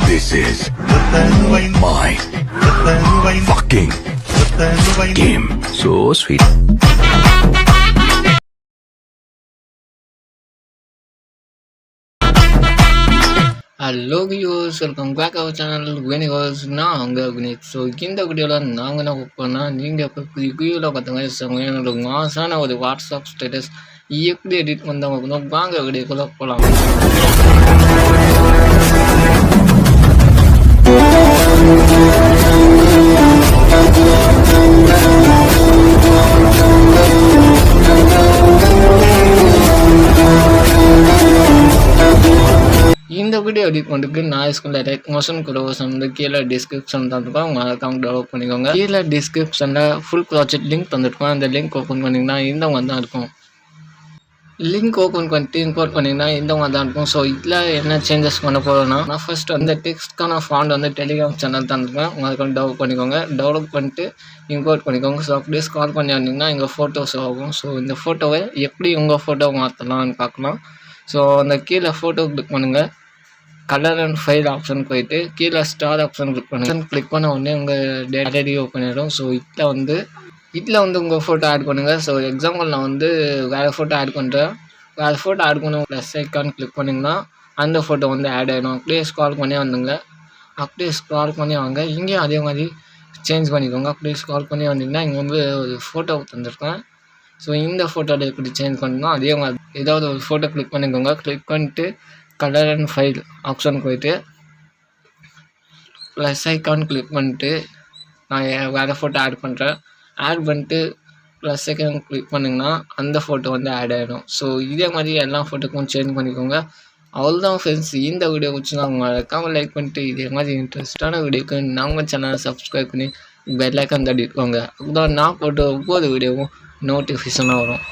This is my fucking game. So sweet. Hello viewers, welcome back our channel Universe. நான் உங்க Gunesh. So இந்த வீடியோவில் நாங்கள் என்ன பார்ப்போம்னா நீங்கள் இப்போ வீடியோவில் பார்த்துங்க என்னோட மாசான ஒரு வாட்ஸ்அப் ஸ்டேட்டஸ் எப்படி எடிட் பண்ணவங்க வாங்க வீடியோக்குள்ளே போகலாம். இந்த வீடியோ எடிட் பண்ணுறதுக்கு நான் யூஸ் பண்ணுற டெக் மோஷன் க்ரோஸ் வந்து கீழே டிஸ்கிரிப்ஷன் தந்துருக்கோம். உங்கள் அக்கௌண்ட் டெவலப் பண்ணிக்கோங்க. கீழே டிஸ்கிரிப்ஷனில் ஃபுல் ப்ராஜெக்ட் லிங்க் தந்துருக்கோம். அந்த லிங்க் ஓப்பன் பண்ணிங்கன்னா இந்தவங்க தான் இருக்கும். லிங்க் ஓப்பன் பண்ணிட்டு இம்போர்ட் பண்ணிங்கன்னா இந்தவங்க தான் இருக்கும். ஸோ இதில் என்ன சேஞ்சஸ் பண்ண போகிறோன்னா நான் ஃபஸ்ட் வந்து டெக்ஸ்ட்கான ஃபாண்ட் வந்து டெலிகிராம் சேனல் தந்துருக்கேன். உங்கள் அக்கௌண்ட் டெவலப் பண்ணிக்கோங்க. டெவலப் பண்ணிட்டு இம்போர்ட் பண்ணிக்கோங்க. ஸோ அப்படியே ஸ்கால் பண்ணி வந்தீங்கன்னா இங்கே ஃபோட்டோஸ் ஆகும். ஸோ இந்த ஃபோட்டோவை எப்படி உங்கள் ஃபோட்டோ மாற்றலாம்னு பார்க்கலாம். ஸோ அந்த கீழே ஃபோட்டோ கிளிக் பண்ணுங்கள். கலர் அண்ட் ஃபைல் ஆப்ஷன் போயிட்டு கீழே ஸ்டார் ஆப்ஷன் கிளிக் பண்ணுங்கள். கிளிக் பண்ண உடனே உங்கள் டேட்டா ஓப்பன் ஆகிடும். ஸோ இதில் வந்து உங்கள் ஃபோட்டோ ஆட் பண்ணுங்கள். ஸோ எக்ஸாம்பிள் நான் வந்து வேறு ஃபோட்டோ ஆட் பண்ணுறேன். வேறு ஃபோட்டோ ஆட் பண்ண ப்ளஸ் ஐக்கான் கிளிக் பண்ணிங்கன்னா அந்த ஃபோட்டோ வந்து ஆட் ஆகிடும். அப்படியே ஸ்க்ரால் பண்ணி வந்துங்க. அப்படியே ஸ்க்ரால் பண்ணி வாங்க. இங்கேயும் அதே மாதிரி சேஞ்ச் பண்ணிக்கோங்க. அப்படியே ஸ்க்ரால் பண்ணி வந்தீங்கன்னா இங்கே வந்து ஒரு ஃபோட்டோ தந்துருக்கேன். ஸோ இந்த ஃபோட்டோவில் எப்படி சேஞ்ச் பண்ணணும் அதே மாதிரி ஏதாவது ஒரு ஃபோட்டோ கிளிக் பண்ணிக்கோங்க. கிளிக் பண்ணிட்டு கலர் அண்ட் ஃபைல் ஆப்ஷன் போயிட்டு ப்ளஸ் ஐக்கான் கிளிக் பண்ணிட்டு நான் வேறு ஃபோட்டோ ஆட் பண்ணுறேன். ஆட் பண்ணிட்டு ப்ளஸ் ஐக்கான் கிளிக் பண்ணிங்கன்னா அந்த ஃபோட்டோ வந்து ஆட் ஆகிடும். ஸோ இதே மாதிரி எல்லா ஃபோட்டோக்கும் சேஞ்ச் பண்ணிக்கோங்க. அவ்வளோதான் ஃப்ரெண்ட்ஸ். இந்த வீடியோ பிடிச்சினா மறக்காமல் லைக் பண்ணிட்டு இதே மாதிரி இன்ட்ரெஸ்டான வீடியோக்கு நம்ம சேனலை சப்ஸ்கிரைப் பண்ணி பெல் ஐக்கான் தட்டிக்கோங்க. அதுதான் நான் போட்டு ஒவ்வொரு வீடியோவும் நோட்டிஃபிகேஷனாக வரும்.